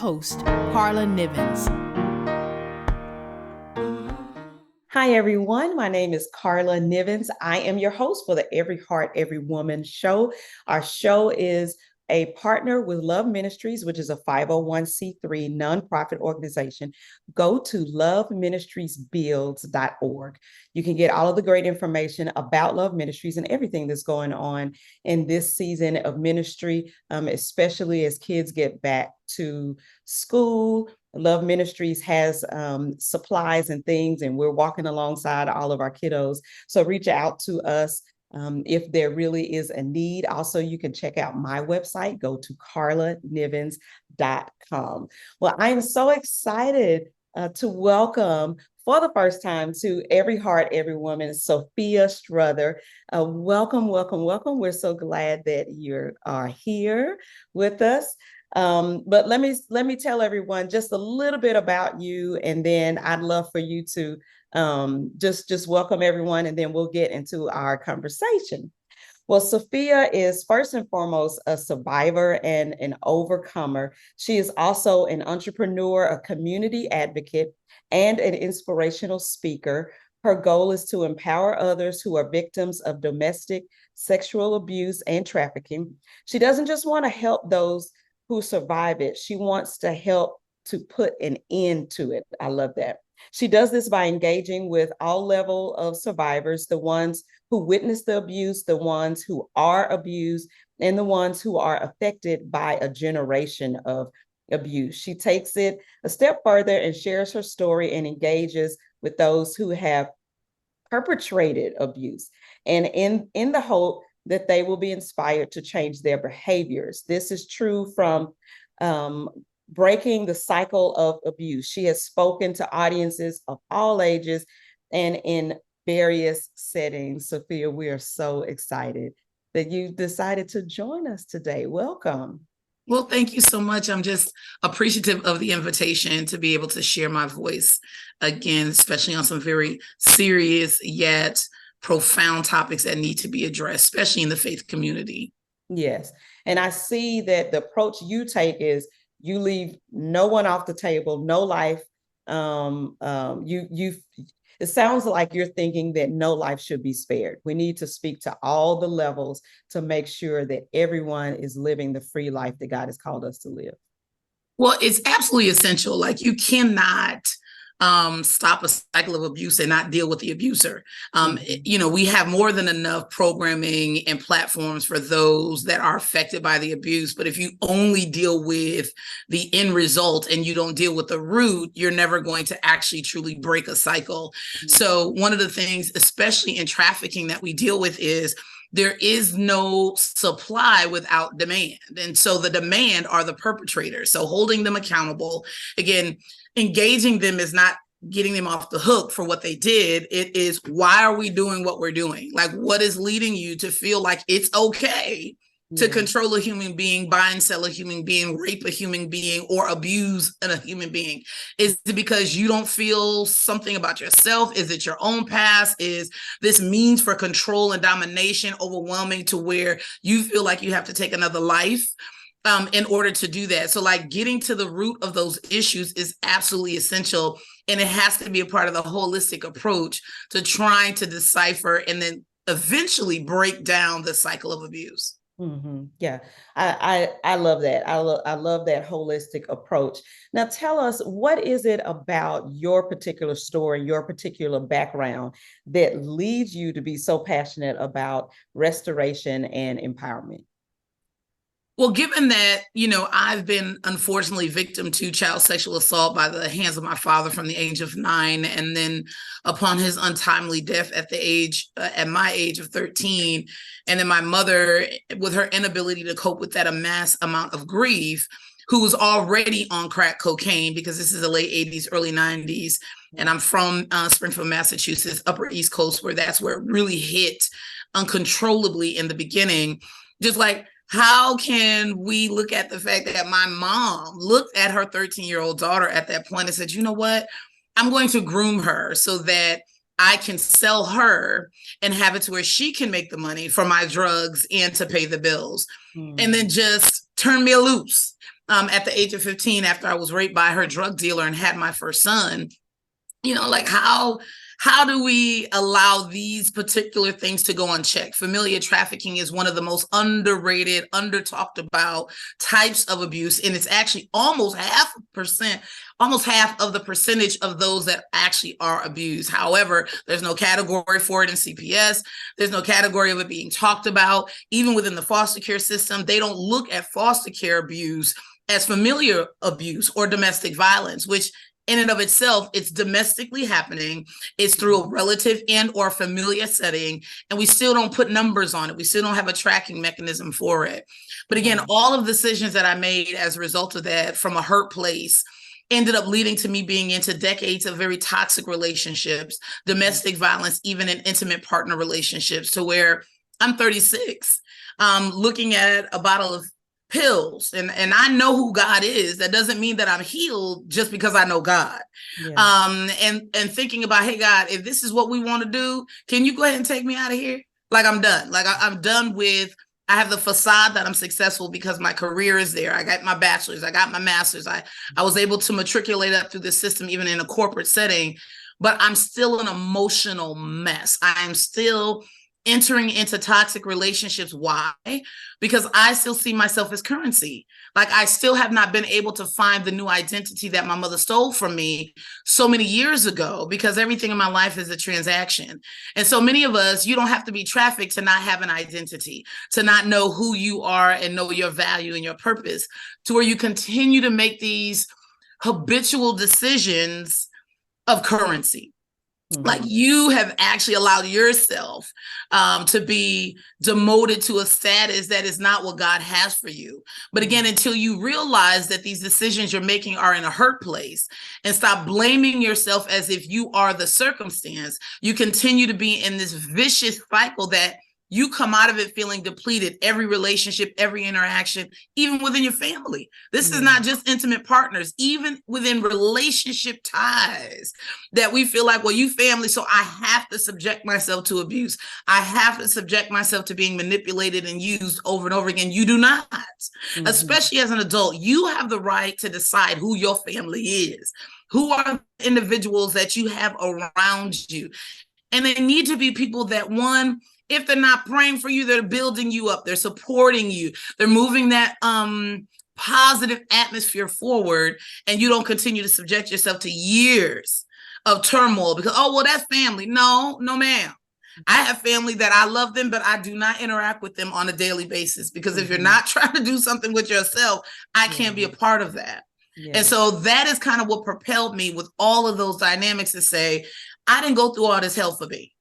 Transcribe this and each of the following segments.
host, Karla Nivens. Hi, everyone. My name is Karla Nivens. I am your host for the Every Heart, Every Woman show. Our show is a partner with Love Ministries, which is a 501c3 nonprofit organization. Go to loveministriesbuilds.org. You can get all of the great information about Love Ministries and everything that's going on in this season of ministry, especially as kids get back to school. Love Ministries has supplies and things, and we're walking alongside all of our kiddos. So reach out to us if there really is a need. Also, you can check out my website. Go to karlanivens.com. Well, I am so excited to welcome for the first time to Every Heart, Every Woman, Sophia Strother. Welcome, welcome, welcome. We're so glad that you are here with us. But let me tell everyone just a little bit about you, and then I'd love for you to just welcome everyone, and then we'll get into our conversation. Well, Sophia is first and foremost a survivor and an overcomer. She is also an entrepreneur, a community advocate, and an inspirational speaker. Her goal is to empower others who are victims of domestic sexual abuse and trafficking. She doesn't just want to help those who survive it. She wants to help to put an end to it. I love that. She does this by engaging with all level of survivors, the ones who witness the abuse, the ones who are abused, and the ones who are affected by a generation of abuse. She takes it a step further and shares her story and engages with those who have perpetrated abuse, and in the hope that they will be inspired to change their behaviors. This is true from breaking the cycle of abuse. She has spoken to audiences of all ages and in various settings. Sophia, we are so excited that you decided to join us today. Welcome. Well, thank you so much. I'm just appreciative of the invitation to be able to share my voice again, especially on some very serious yet profound topics that need to be addressed, especially in the faith community. Yes. And I see that the approach you take is you leave no one off the table, no life. It sounds like you're thinking that no life should be spared. We need to speak to all the levels to make sure that everyone is living the free life that God has called us to live. Well, it's absolutely essential. Like, you cannot stop a cycle of abuse and not deal with the abuser. We have more than enough programming and platforms for those that are affected by the abuse. But if you only deal with the end result and you don't deal with the root, you're never going to actually truly break a cycle. So one of the things, especially in trafficking, that we deal with is there is no supply without demand. And so the demand are the perpetrators. So holding them accountable, again, engaging them is not getting them off the hook for what they did. It is, why are we doing what we're doing? Like, what is leading you to feel like it's okay to control a human being, buy and sell a human being, rape a human being, or abuse a human being? Is it because you don't feel something about yourself? Is it your own past? Is this means for control and domination overwhelming to where you feel like you have to take another life in order to do that? So like, getting to the root of those issues is absolutely essential. And it has to be a part of the holistic approach to trying to decipher and then eventually break down the cycle of abuse. Mm-hmm. Yeah, I love that. I love that holistic approach. Now, tell us, what is it about your particular story, your particular background, that leads you to be so passionate about restoration and empowerment? Well, given that, I've been unfortunately victim to child sexual assault by the hands of my father from the age of 9. And then upon his untimely death at my age of 13, and then my mother, with her inability to cope with that mass amount of grief, who was already on crack cocaine, because this is the late 80s, early 90s. And I'm from Springfield, Massachusetts, Upper East Coast, where that's where it really hit uncontrollably in the beginning. Just like, how can we look at the fact that my mom looked at her 13-year-old daughter at that point and said, you know what, I'm going to groom her so that I can sell her and have it to where she can make the money for my drugs and to pay the bills, and then just turn me loose. at the age of 15 after I was raped by her drug dealer and had my first son. Like how do we allow these particular things to go unchecked? Familial trafficking is one of the most underrated, under-talked about types of abuse. And it's actually almost half of the percentage of those that actually are abused. However, there's no category for it in CPS. There's no category of it being talked about. Even within the foster care system, they don't look at foster care abuse as familial abuse or domestic violence, which in and of itself, it's domestically happening. It's through a relative and or familiar setting, and we still don't put numbers on it. We still don't have a tracking mechanism for it. But again, all of the decisions that I made as a result of that from a hurt place ended up leading to me being into decades of very toxic relationships, domestic violence, even in intimate partner relationships, to where I'm 36, looking at a bottle of pills and I know who God is. That doesn't mean that I'm healed just because I know God. And thinking about, hey God, if this is what we want to do, can you go ahead and take me out of here? Like I'm done. Like I'm done with, I have the facade that I'm successful because my career is there. I got my bachelor's, I got my master's. I was able to matriculate up through the system, even in a corporate setting, but I'm still an emotional mess. I'm still entering into toxic relationships. Why? Because I still see myself as currency. Like I still have not been able to find the new identity that my mother stole from me so many years ago, because everything in my life is a transaction. And so many of us, you don't have to be trafficked to not have an identity, to not know who you are and know your value and your purpose, to where you continue to make these habitual decisions of currency. Like you have actually allowed yourself to be demoted to a status that is not what God has for you. But again, until you realize that these decisions you're making are in a hurt place and stop blaming yourself as if you are the circumstance, you continue to be in this vicious cycle that you come out of it feeling depleted. Every relationship, every interaction, even within your family. This is not just intimate partners, even within relationship ties that we feel like, well, you family, so I have to subject myself to abuse. I have to subject myself to being manipulated and used over and over again. You do not, especially as an adult. You have the right to decide who your family is. Who are the individuals that you have around you? And they need to be people that, one, if they're not praying for you, they're building you up, they're supporting you, they're moving that positive atmosphere forward, and you don't continue to subject yourself to years of turmoil because, oh, well, that's family. No, ma'am. I have family that I love them, but I do not interact with them on a daily basis, because if you're not trying to do something with yourself, I can't be a part of that. And so that is kind of what propelled me with all of those dynamics to say, I didn't go through all this hell for me.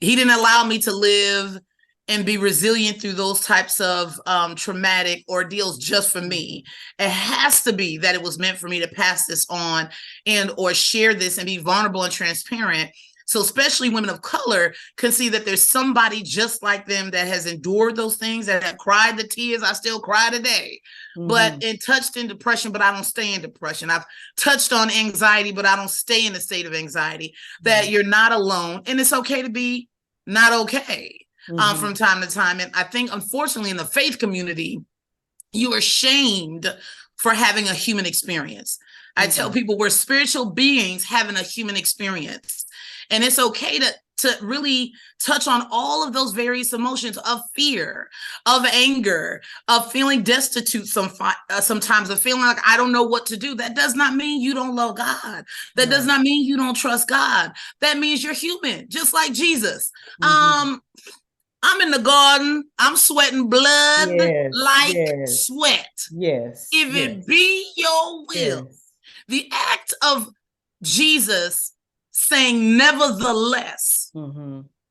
He didn't allow me to live and be resilient through those types of traumatic ordeals just for me. It has to be that it was meant for me to pass this on and or share this and be vulnerable and transparent. So especially women of color can see that there's somebody just like them that has endured those things, that have cried the tears I still cry today, but touched in depression, but I don't stay in depression. I've touched on anxiety, but I don't stay in a state of anxiety, that you're not alone. And it's okay to be not okay from time to time. And I think, unfortunately, in the faith community, you are shamed for having a human experience. I tell people we're spiritual beings having a human experience. And it's okay to really touch on all of those various emotions of fear, of anger, of feeling destitute sometimes, of feeling like I don't know what to do. That does not mean you don't love God. That does not mean you don't trust God. That means you're human, just like Jesus. I'm in the garden. I'm sweating blood sweat. If it be your will. The act of Jesus saying nevertheless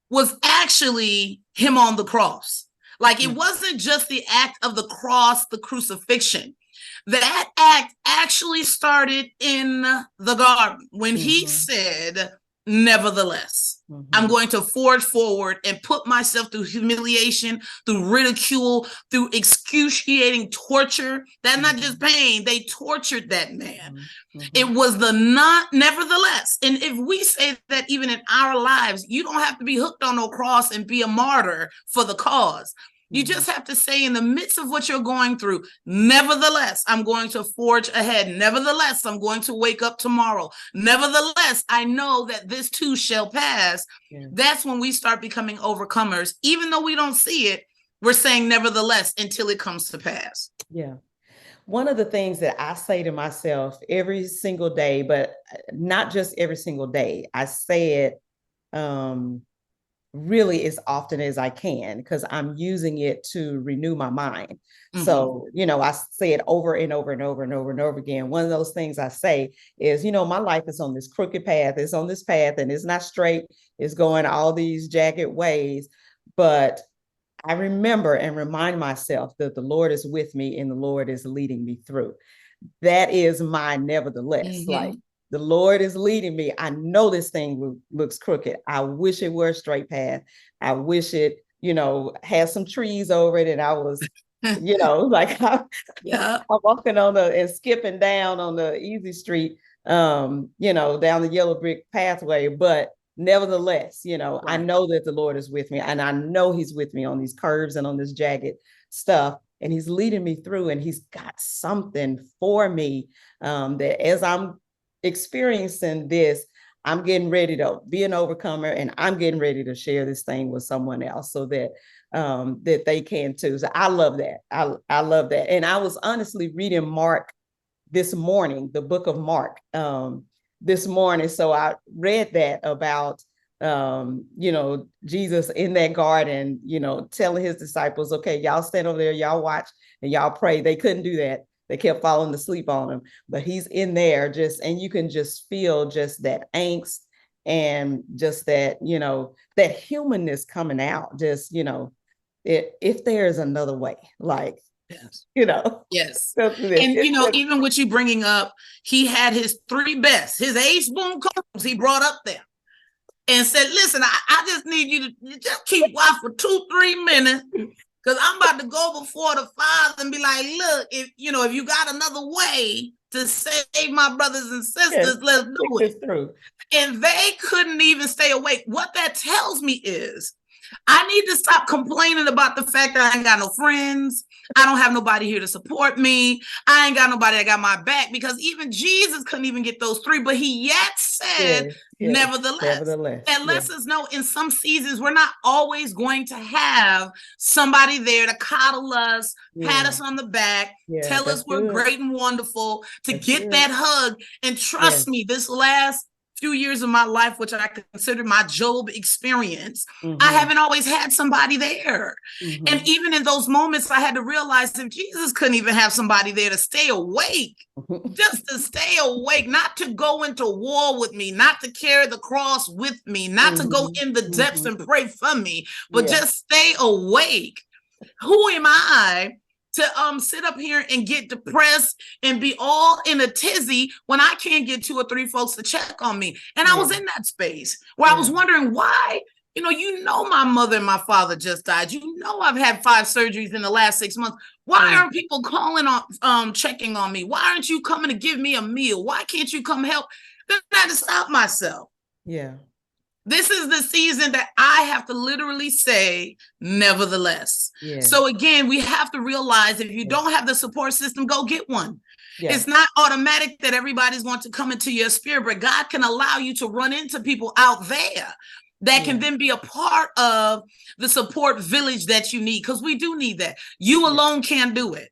was actually him on the cross. Like it wasn't just the act of the cross, the crucifixion. That act actually started in the garden when he said, nevertheless, I'm going to forge forward and put myself through humiliation, through ridicule, through excruciating torture. That's not just pain. They tortured that man. It was the nevertheless. And if we say that even in our lives, you don't have to be hooked on no cross and be a martyr for the cause. You just have to say, in the midst of what you're going through, nevertheless, I'm going to forge ahead. Nevertheless, I'm going to wake up tomorrow. Nevertheless, I know that this too shall pass. Yeah. That's when we start becoming overcomers. Even though we don't see it, we're saying nevertheless until it comes to pass. Yeah. One of the things that I say to myself every single day, but not just every single day, I say it really as often as I can, because I'm using it to renew my mind. So, I say it over and over and over and over and over again. One of those things I say is, my life is on this crooked path. It's on this path and it's not straight. It's going all these jagged ways. But I remember and remind myself that the Lord is with me and the Lord is leading me through. That is my nevertheless. Like, the Lord is leading me. I know this thing looks crooked. I wish it were a straight path. I wish it, had some trees over it and I was, like I'm walking on and skipping down on the easy street, down the yellow brick pathway. But nevertheless, right. I know that the Lord is with me, and I know he's with me on these curves and on this jagged stuff. And he's leading me through, and he's got something for me that as I'm experiencing this, I'm getting ready to be an overcomer, and I'm getting ready to share this thing with someone else so that that they can too. So I love that. I love that. And I was honestly reading Mark this morning, the book of Mark this morning. So I read that about Jesus in that garden, telling his disciples, okay, y'all stand over there, y'all watch and y'all pray. They couldn't do that. They kept falling asleep on him, but he's in there and you can just feel just that angst and just that, that humanness coming out, just, if there's another way, like, yes. Yes. And, even with you bringing up, he had his three best, his ace boom combs he brought up there and said, listen, I just need you to just keep watch for 2-3 minutes. Because I'm about to go before the Father and be like, look, if you got another way to save my brothers and sisters, let's do it. True. And they couldn't even stay awake. What that tells me is I need to stop complaining about the fact that I ain't got no friends. I don't have nobody here to support me. I ain't got nobody that got my back, because even Jesus couldn't even get those 3, but he yet said, nevertheless. And lets us know in some seasons, we're not always going to have somebody there to coddle us, pat us on the back, tell us we're great and wonderful, to get that hug. And trust me, this last few years of my life, which I consider my Job experience, I haven't always had somebody there. And even in those moments, I had to realize if Jesus couldn't even have somebody there to stay awake, just to stay awake, not to go into war with me, not to carry the cross with me, not to go in the depths and pray for me, but just stay awake. Who am I to sit up here and get depressed and be all in a tizzy when I can't get 2 or 3 folks to check on me? And I was in that space where I was wondering why, my mother and my father just died. I've had 5 surgeries in the last 6 months. Why aren't people calling on, checking on me? Why aren't you coming to give me a meal? Why can't you come help? Then I had to stop myself. Yeah. This is the season that I have to literally say, nevertheless. Yeah. So again, we have to realize if you don't have the support system, go get one. Yeah. It's not automatic that everybody's going to come into your sphere, but God can allow you to run into people out there that can then be a part of the support village that you need, because we do need that. You alone can't do it.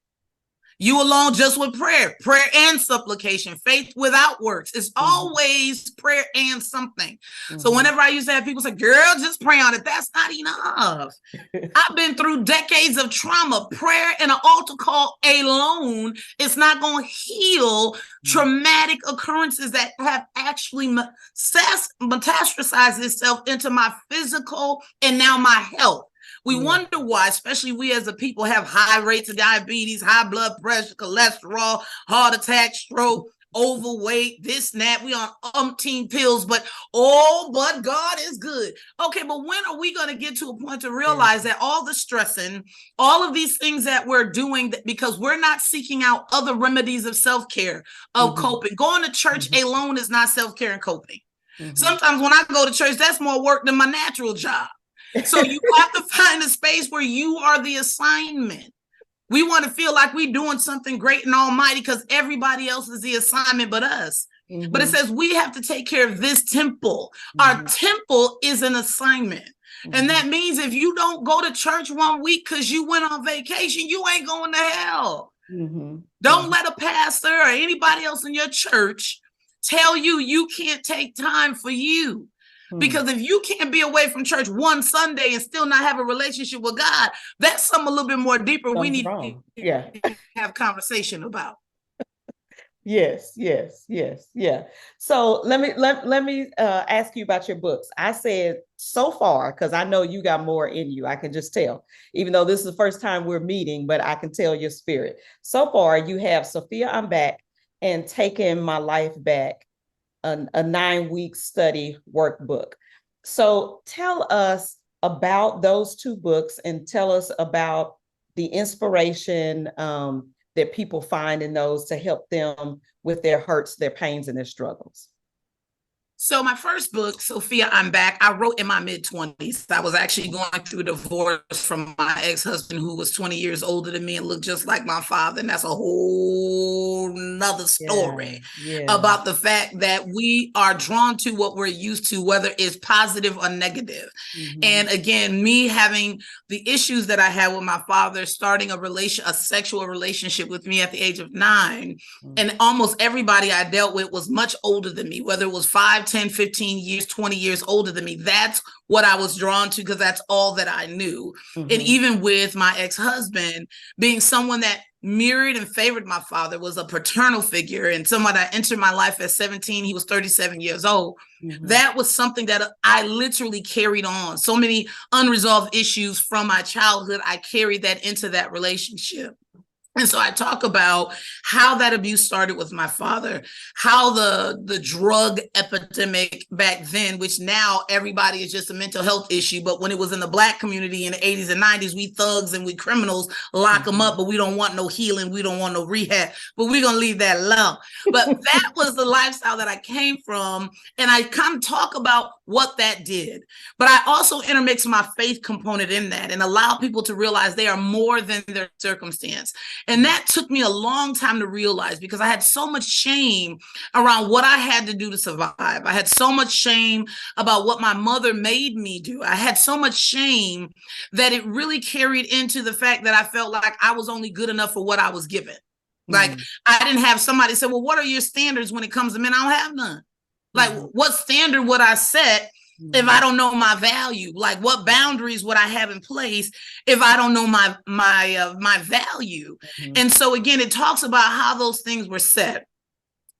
You alone just with prayer and supplication, faith without works. It's always prayer and something. So whenever I used to have people say, girl, just pray on it, that's not enough. I've been through decades of trauma. Prayer and an altar call alone is not going to heal traumatic occurrences that have actually metastasized itself into my physical and now my health. We wonder why, especially we as a people have high rates of diabetes, high blood pressure, cholesterol, heart attack, stroke, overweight, this and that. We on umpteen pills, but God is good. Okay, but when are we going to get to a point to realize that all the stressing, all of these things that we're doing, because we're not seeking out other remedies of self-care, of coping. Going to church alone is not self-care and coping. Sometimes when I go to church, that's more work than my natural job. So you have to find a space where you are the assignment. We want to feel like we're doing something great and almighty because everybody else is the assignment but us. Mm-hmm. But it says we have to take care of this temple. Mm-hmm. Our temple is an assignment. Mm-hmm. And that means if you don't go to church one week because you went on vacation, you ain't going to hell. Mm-hmm. Don't let a pastor or anybody else in your church tell you you can't take time for you. Because if you can't be away from church one Sunday and still not have a relationship with God, that's something a little bit more deeper we need to have conversation about. Yes. Yeah. So let me ask you about your books. I said so far, because I know you got more in you. I can just tell, even though this is the first time we're meeting, but I can tell your spirit. So far, you have Sophia, I'm Back, and Taking My Life Back, a 9-week study workbook. So tell us about those two books and tell us about the inspiration that people find in those to help them with their hurts, their pains, and their struggles. So my first book, Sophia, I'm Back, I wrote in my mid-20s. I was actually going through a divorce from my ex-husband who was 20 years older than me and looked just like my father. And that's a whole nother story about the fact that we are drawn to what we're used to, whether it's positive or negative. Mm-hmm. And again, me having the issues that I had with my father, starting a sexual relationship with me at the age of 9. Mm-hmm. And almost everybody I dealt with was much older than me, whether it was 5, 10, 15 years, 20 years older than me. That's what I was drawn to because that's all that I knew. Mm-hmm. And even with my ex-husband being someone that mirrored and favored my father, was a paternal figure and someone that entered my life at 17, he was 37 years old. Mm-hmm. That was something that I literally carried on. So many unresolved issues from my childhood, I carried that into that relationship. And so I talk about how that abuse started with my father, how the drug epidemic back then, which now everybody is just a mental health issue. But when it was in the Black community in the 80s and 90s, we thugs and we criminals lock them up, but we don't want no healing. We don't want no rehab, but we're going to leave that alone. But that was the lifestyle that I came from. And I kind of talk about what that did. But I also intermix my faith component in that and allow people to realize they are more than their circumstance. And that took me a long time to realize because I had so much shame around what I had to do to survive. I had so much shame about what my mother made me do. I had so much shame that it really carried into the fact that I felt like I was only good enough for what I was given. Like I didn't have somebody say, well, what are your standards when it comes to men? I don't have none. Like what standard would I set if I don't know my value? Like what boundaries would I have in place if I don't know my value? Mm-hmm. And so again, it talks about how those things were set.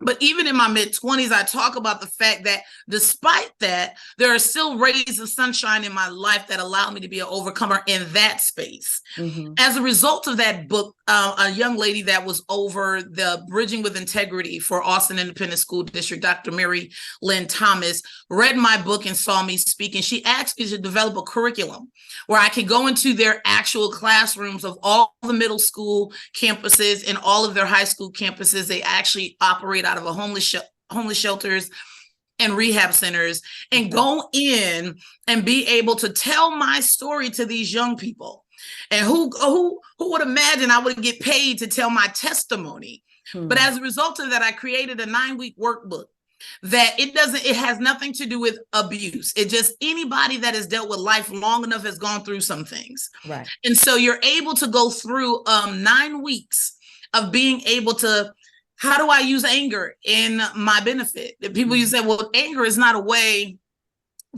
But even in my mid-20s, I talk about the fact that despite that, there are still rays of sunshine in my life that allow me to be an overcomer in that space. Mm-hmm. As a result of that book, a young lady that was over the Bridging with Integrity for Austin Independent School District, Dr. Mary Lynn Thomas, read my book and saw me speak. And she asked me to develop a curriculum where I could go into their actual classrooms of all the middle school campuses and all of their high school campuses. They actually operate out of a homeless shelters and rehab centers, and go in and be able to tell my story to these young people. And who would imagine I would get paid to tell my testimony? But as a result of that, I created a 9-week workbook that it has nothing to do with abuse. It just anybody that has dealt with life long enough has gone through some things. Right. And so you're able to go through 9 weeks of being able to, how do I use anger in my benefit? People you say, well, anger is not a way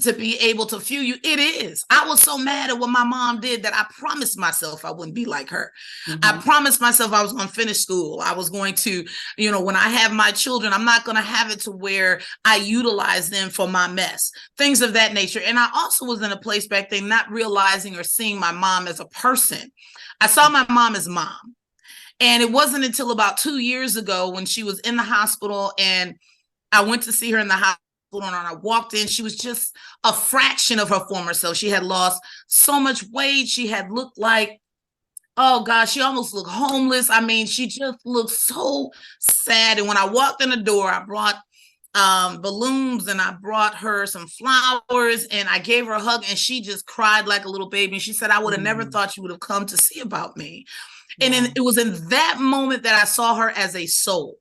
to be able to fuel you. It is. I was so mad at what my mom did that I promised myself I wouldn't be like her. Mm-hmm. I promised myself I was going to finish school. I was going to, when I have my children, I'm not going to have it to where I utilize them for my mess, things of that nature. And I also was in a place back then not realizing or seeing my mom as a person. I saw my mom as mom. And it wasn't until about 2 years ago when she was in the hospital and I went to see her in the hospital and I walked in, she was just a fraction of her former self. She had lost so much weight. She had looked like, oh gosh, she almost looked homeless. I mean, she just looked so sad. And when I walked in the door, I brought balloons, and I brought her some flowers, and I gave her a hug, and she just cried like a little baby. And she said, I would have never thought you would have come to see about me. And then it was in that moment that I saw her as a soul.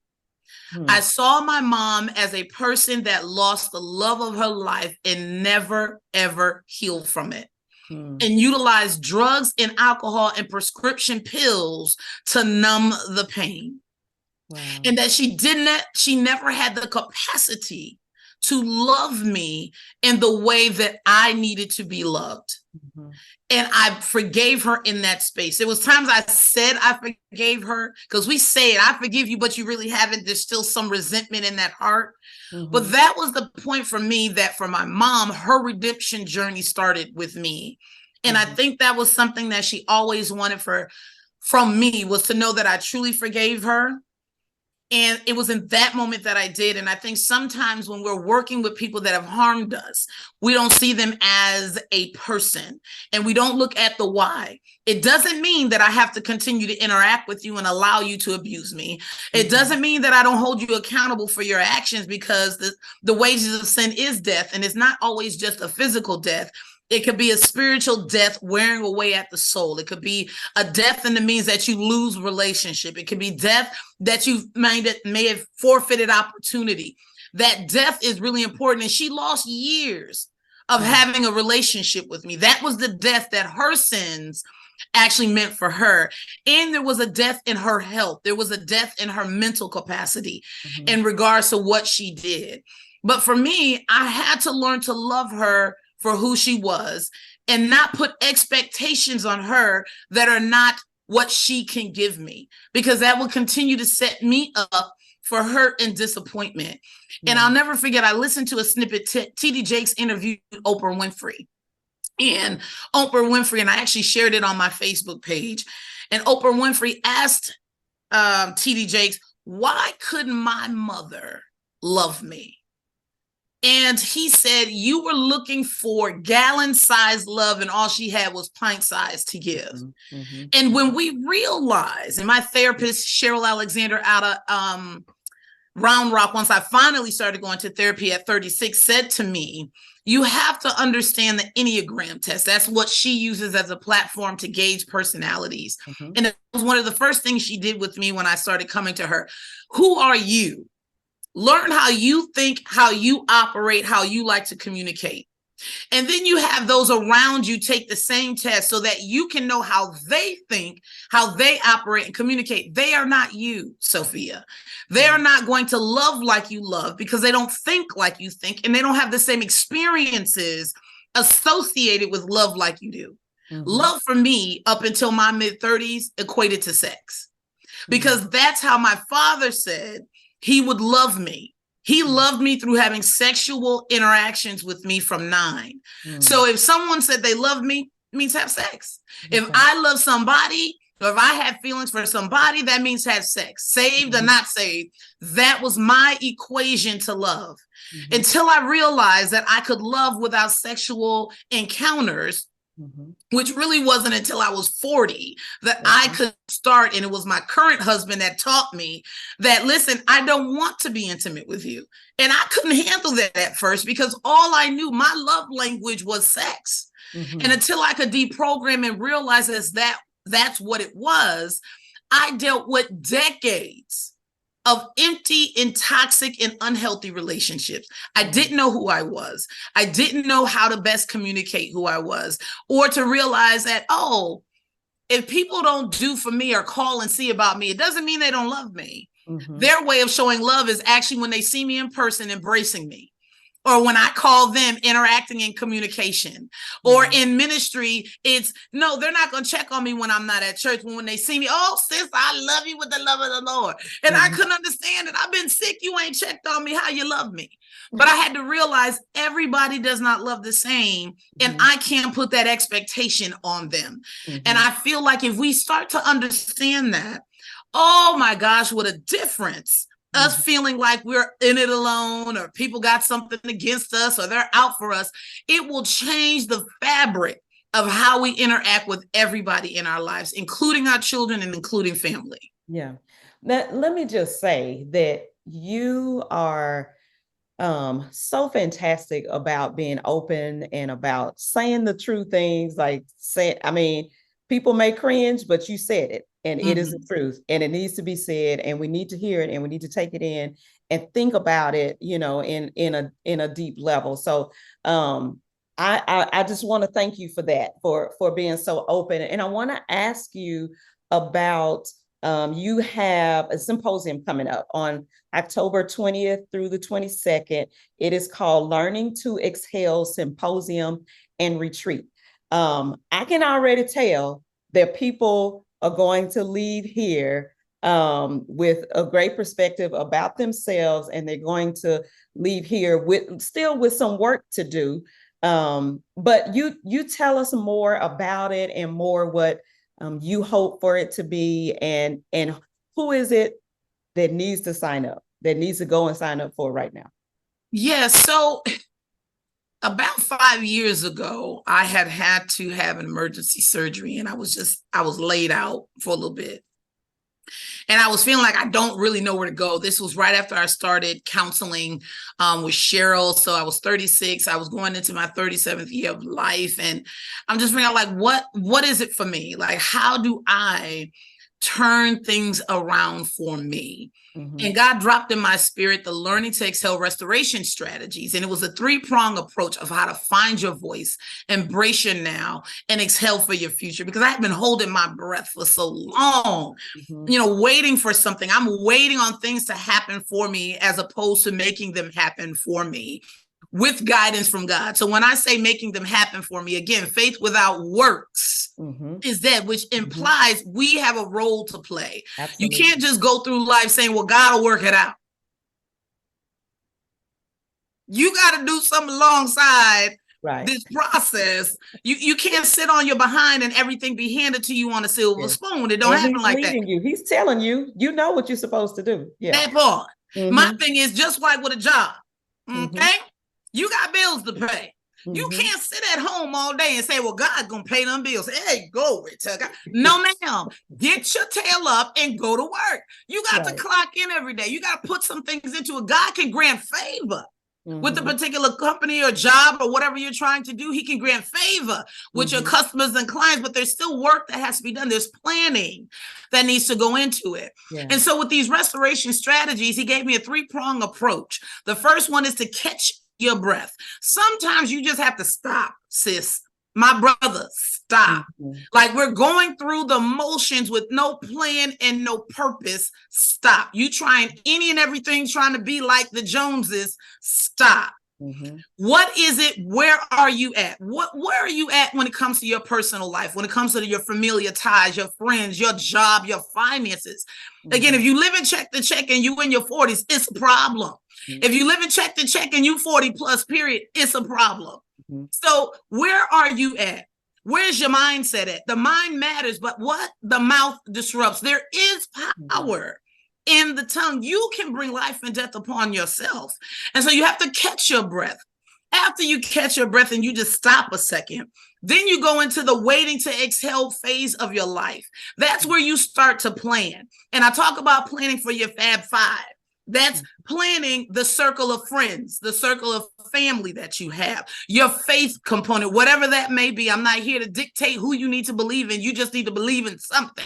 I saw my mom as a person that lost the love of her life and never, ever healed from it. And utilized drugs and alcohol and prescription pills to numb the pain. Wow. And that she never had the capacity to love me in the way that I needed to be loved. And I forgave her in that space. There was times I said I forgave her, because we say it, I forgive you, but you really haven't. There's still some resentment in that heart. But that was the point for me, that for my mom, her redemption journey started with me. And I think that was something that she always wanted from me, was to know that I truly forgave her. And it was in that moment that I did. And I think sometimes when we're working with people that have harmed us, we don't see them as a person, and we don't look at the why. It doesn't mean that I have to continue to interact with you and allow you to abuse me. It doesn't mean that I don't hold you accountable for your actions, because the wages of sin is death. And it's not always just a physical death. It could be a spiritual death wearing away at the soul. It could be a death in the means that you lose relationship. It could be death that you may have forfeited opportunity. That death is really important. And she lost years of having a relationship with me. That was the death that her sins actually meant for her. And there was a death in her health. There was a death in her mental capacity in regards to what she did. But for me, I had to learn to love her for who she was, and not put expectations on her that are not what she can give me, because that will continue to set me up for hurt and disappointment. And I'll never forget, I listened to a snippet, T.D. Jakes interviewed Oprah Winfrey. And Oprah Winfrey, and I actually shared it on my Facebook page, and Oprah Winfrey asked T.D. Jakes, why couldn't my mother love me? And he said, you were looking for gallon-sized love, and all she had was pint-sized to give. And when we realize, and my therapist, Cheryl Alexander out of Round Rock, once I finally started going to therapy at 36, said to me, you have to understand the Enneagram test. That's what she uses as a platform to gauge personalities. And it was one of the first things she did with me when I started coming to her. Who are you? Learn how you think, how you operate, how you like to communicate. And then you have those around you take the same test so that you can know how they think, how they operate and communicate. They are not you, Sophia. They are not going to love like you love, because they don't think like you think, and they don't have the same experiences associated with love like you do. Love for me, up until my mid-30s, equated to sex, because that's how my father said he would love me. He loved me through having sexual interactions with me from 9. So if someone said they love me, it means have sex. If I love somebody, or if I have feelings for somebody, that means have sex. Saved or not saved. That was my equation to love. Until I realized that I could love without sexual encounters, which really wasn't until I was 40 that I could start. And it was my current husband that taught me that, listen, I don't want to be intimate with you. And I couldn't handle that at first, because all I knew, my love language was sex. And until I could deprogram and realize that's what it was, I dealt with decades of empty and toxic and unhealthy relationships. I didn't know who I was. I didn't know how to best communicate who I was, or to realize that, oh, if people don't do for me or call and see about me, it doesn't mean they don't love me. Their way of showing love is actually when they see me in person, embracing me. Or when I call them, interacting in communication. Or in ministry, it's, no, they're not going to check on me when I'm not at church. When they see me, oh, sis, I love you with the love of the Lord. And I couldn't understand it. I've been sick. You ain't checked on me. How you love me? But I had to realize everybody does not love the same. And I can't put that expectation on them. And I feel like if we start to understand that, oh my gosh, what a difference. Us feeling like we're in it alone, or people got something against us, or they're out for us, it will change the fabric of how we interact with everybody in our lives, including our children and including family. Yeah. Now, let me just say that you are so fantastic about being open and about saying the true things. I mean, people may cringe, but you said it, and it is the truth, and it needs to be said, and we need to hear it, and we need to take it in and think about it, in a deep level. So, I just want to thank you for that, for being so open. And I want to ask you about, you have a symposium coming up on October 20th through the 22nd. It is called Learning to Exhale Symposium and Retreat. I can already tell that people are going to leave here with a great perspective about themselves, and they're going to leave here with some work to do. But you tell us more about it, and more what you hope for it to be, and who is it that needs to sign up, that needs to go and sign up for it right now? Yeah, so about 5 years ago, I had to have an emergency surgery, and I was laid out for a little bit. And I was feeling like I don't really know where to go. This was right after I started counseling with Cheryl. So I was 36. I was going into my 37th year of life. And I'm just figuring out, like, what is it for me? Like, how do I turn things around for me? And God dropped in my spirit the Learning to Exhale restoration strategies. And it was a 3-prong approach of how to find your voice, embrace your now, and exhale for your future. Because I had been holding my breath for so long, waiting for something. I'm waiting on things to happen for me, as opposed to making them happen for me with guidance from God. So when I say making them happen for me, again, faith without works is dead, which implies we have a role to play. Absolutely. You can't just go through life saying, well, God will work it out. You got to do something alongside this process. You can't sit on your behind and everything be handed to you on a silver spoon. It don't happen like that. He's telling you, you know what you're supposed to do. Yeah. That part. My thing is just like with a job. Okay. You got bills to pay. You can't sit at home all day and say, well, God's going to pay them bills. Hey, glory to God. No, ma'am. Get your tail up and go to work. You got to clock in every day. You got to put some things into it. God can grant favor with a particular company or job or whatever you're trying to do. He can grant favor with your customers and clients, but there's still work that has to be done. There's planning that needs to go into it. Yeah. And so with these restoration strategies, he gave me a 3-prong approach. The first one is to catch your breath. Sometimes you just have to stop, sis. My brother, stop. Like, we're going through the motions with no plan and no purpose. Stop. You trying any and everything, trying to be like the Joneses. Stop. What is it? Where are you at? Where are you at when it comes to your personal life, when it comes to your familiar ties, your friends, your job, your finances? Again, if you live in check to check and you in your 40s, it's a problem. If you live in check to check and you 40 plus, period, it's a problem. So where are you at? Where's your mindset at? The mind matters, but what the mouth disrupts. There is power in the tongue. You can bring life and death upon yourself. And so you have to catch your breath. After you catch your breath and you just stop a second, then you go into the waiting to exhale phase of your life. That's where you start to plan. And I talk about planning for your Fab Five. That's planning the circle of friends, the circle of family that you have, your faith component, whatever that may be. I'm not here to dictate who you need to believe in. You just need to believe in something.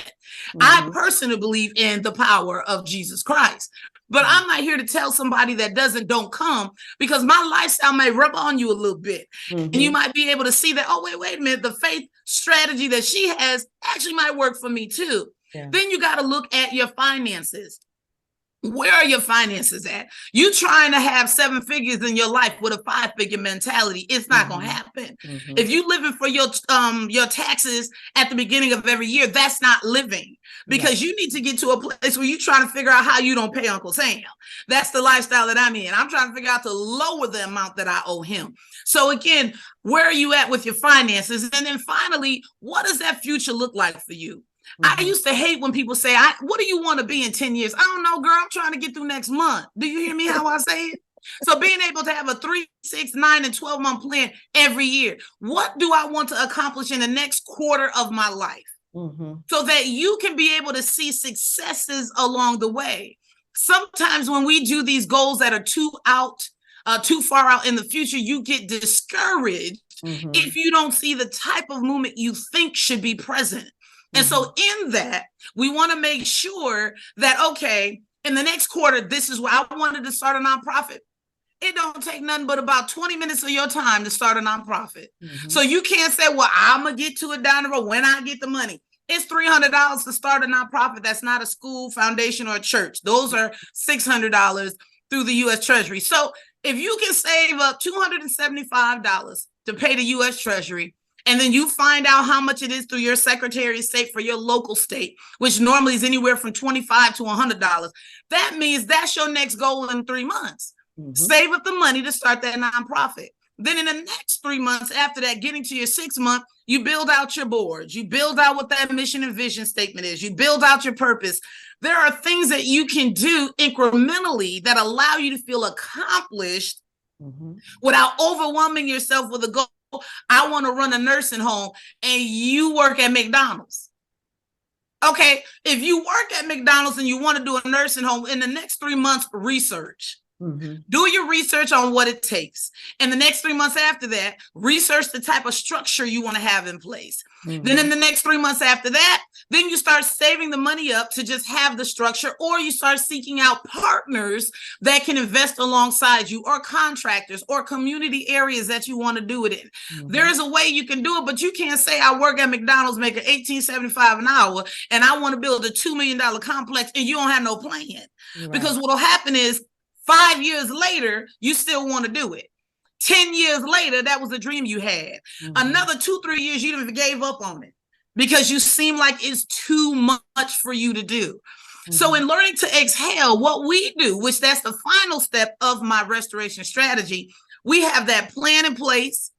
I personally believe in the power of Jesus Christ. But I'm not here to tell somebody that don't come, because my lifestyle may rub on you a little bit. And you might be able to see that, oh, wait a minute, the faith strategy that she has actually might work for me too. Yeah. Then you got to look at your finances. Where are your finances at? You trying to have 7 figures in your life with a 5-figure mentality. It's not going to happen. If you living for your taxes at the beginning of every year, that's not living, because you need to get to a place where you're trying to figure out how you don't pay Uncle Sam. That's the lifestyle that I'm in. I'm trying to figure out to lower the amount that I owe him. So again, where are you at with your finances? And then finally, what does that future look like for you? I used to hate when people say, what do you want to be in 10 years? I don't know, girl. I'm trying to get through next month. Do you hear me how I say it? So being able to have a 3, 6, 9, and 12-month plan every year. What do I want to accomplish in the next quarter of my life? So that you can be able to see successes along the way. Sometimes when we do these goals that are too out too far out in the future, you get discouraged if you don't see the type of movement you think should be present. And so in that, we want to make sure that, okay, in the next quarter, this is where I wanted to start a nonprofit. It don't take nothing but about 20 minutes of your time to start a nonprofit. So you can't say, well, I'm going to get to it down the road when I get the money. It's $300 to start a nonprofit. That's not a school, foundation, or a church. Those are $600 through the U.S. Treasury. So if you can save up $275 to pay the U.S. Treasury, and then you find out how much it is through your Secretary of State for your local state, which normally is anywhere from $25 to $100, that means that's your next goal in 3 months. Save up the money to start that nonprofit. Then in the next 3 months after that, getting to your 6th month, you build out your boards. You build out what that mission and vision statement is. You build out your purpose. There are things that you can do incrementally that allow you to feel accomplished without overwhelming yourself with a goal. I want to run a nursing home, and you work at McDonald's. Okay, if you work at McDonald's and you want to do a nursing home, in the next 3 months, research. Do your research on what it takes. And the next 3 months after that, research the type of structure you want to have in place. Then in the next 3 months after that, then you start saving the money up to just have the structure, or you start seeking out partners that can invest alongside you, or contractors, or community areas that you want to do it in. There is a way you can do it, but you can't say I work at McDonald's making $18.75 an hour and I want to build a $2 million complex and you don't have no plan. Because what will happen is 5 years later, you still want to do it. 10 years later, that was a dream you had. Another 2-3 years, you didn't gave up on it because you seem like it's too much for you to do. So in learning to exhale, what we do, which that's the final step of my restoration strategy, we have that plan in place.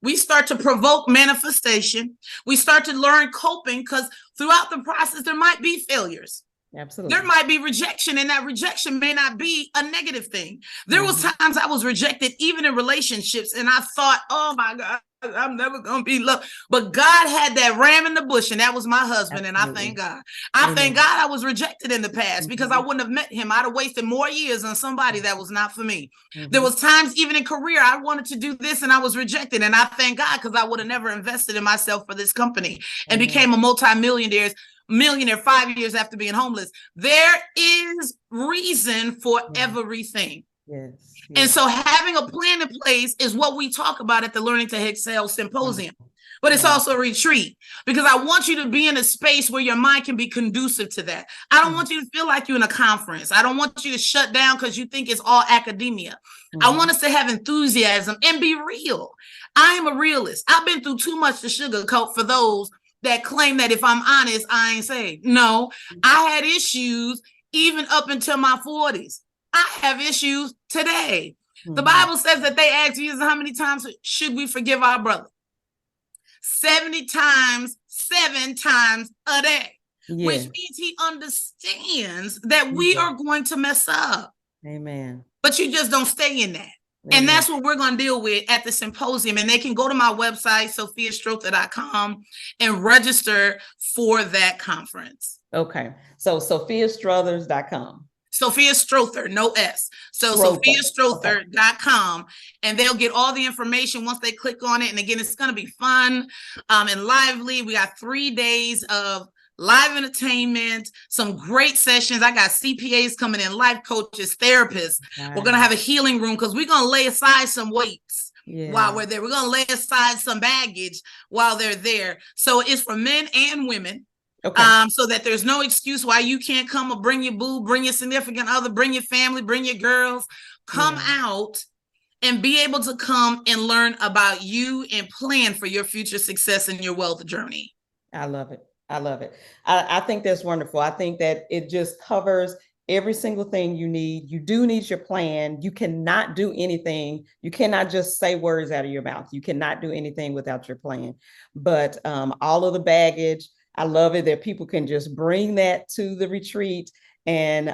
We start to provoke manifestation. We start to learn coping, because throughout the process, there might be failures. Absolutely. There might be rejection, and that rejection may not be a negative thing. There was times I was rejected, even in relationships, and I thought, oh my God, I'm never going to be loved. But God had that ram in the bush, and that was my husband. Absolutely. And I thank God. I thank God I was rejected in the past, because I wouldn't have met him. I'd have wasted more years on somebody that was not for me. There was times, even in career, I wanted to do this and I was rejected. And I thank God, because I would have never invested in myself for this company and became a multi-millionaire 5 years after being homeless. There is reason for everything. Yes. And so having a plan in place is what we talk about at the Learning to Excel Symposium. But it's also a retreat, because I want you to be in a space where your mind can be conducive to that. I don't want you to feel like you're in a conference. I don't want you to shut down because you think it's all academia. I want us to have enthusiasm and be real. I am a realist. I've been through too much to sugarcoat for those that claim that if I'm honest, I ain't saved. No, I had issues even up until my 40s. I have issues today. The Bible says that they ask Jesus, how many times should we forgive our brother? 70 times, 7 times a day, which means he understands that we are going to mess up. Amen. But you just don't stay in that. And that's what we're going to deal with at the symposium. And they can go to my website, sophiastrother.com, and register for that conference. Okay. So sophiastruthers.com. Sophia Strother, no S. So sophiastrother.com, and they'll get all the information once they click on it. And again, it's going to be fun and lively. We got 3 days of live entertainment, some great sessions. I got CPAs coming in, life coaches, therapists. Nice. We're going to have a healing room, because we're going to lay aside some weights while we're there. We're going to lay aside some baggage while they're there. So it's for men and women. Okay. So that there's no excuse why you can't come, or bring your boo, bring your significant other, bring your family, bring your girls, come out and be able to come and learn about you and plan for your future success in your wealth journey. I love it. I love it. I think that's wonderful. I think that it just covers every single thing you need. You do need your plan. You cannot do anything. You cannot just say words out of your mouth. You cannot do anything without your plan. But all of the baggage, I love it that people can just bring that to the retreat, and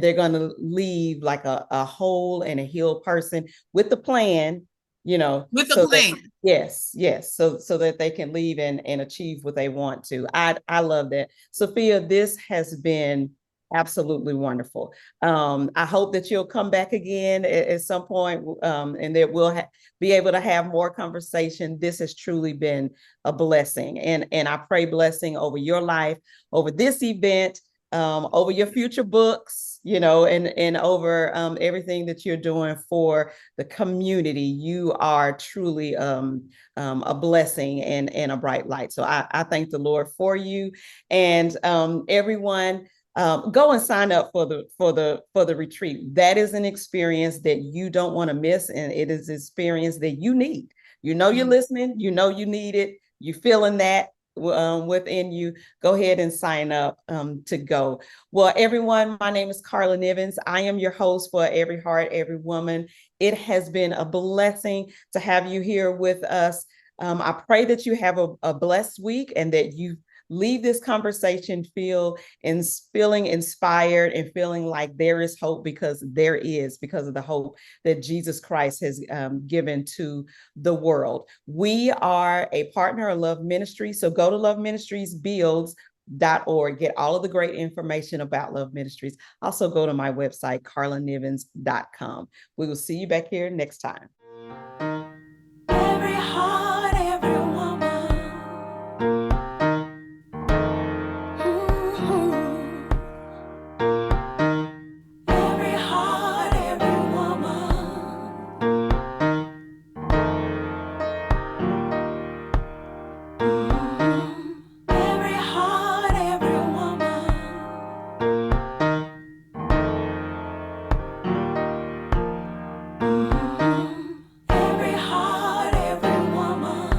they're going to leave like a whole and a healed person with the plan, with the plan. Yes. So that they can leave and achieve what they want to. I love that. Sophia, this has been Absolutely wonderful. I hope that you'll come back again at some point, and that we'll be able to have more conversation. This has truly been a blessing, and I pray blessing over your life, over this event, over your future books, and over everything that you're doing for the community. You are truly a blessing and a bright light. So I thank the Lord for you, and everyone. Go and sign up for the retreat. That is an experience that you don't want to miss, and it is an experience that you need. You're listening. You need it. You're feeling that within you. Go ahead and sign up to go. Well, everyone, my name is Karla Nivens. I am your host for Every Heart, Every Woman. It has been a blessing to have you here with us. I pray that you have a blessed week, and that you leave this conversation feeling inspired and feeling like there is hope, because of the hope that Jesus Christ has given to the world. We are a partner of Love Ministry. So go to loveministriesbuilds.org. Get all of the great information about Love Ministries. Also go to my website, karlanivens.com. We will see you back here next time. Every heart, every woman. Every heart, every woman. Every heart, every woman. Every heart, every woman.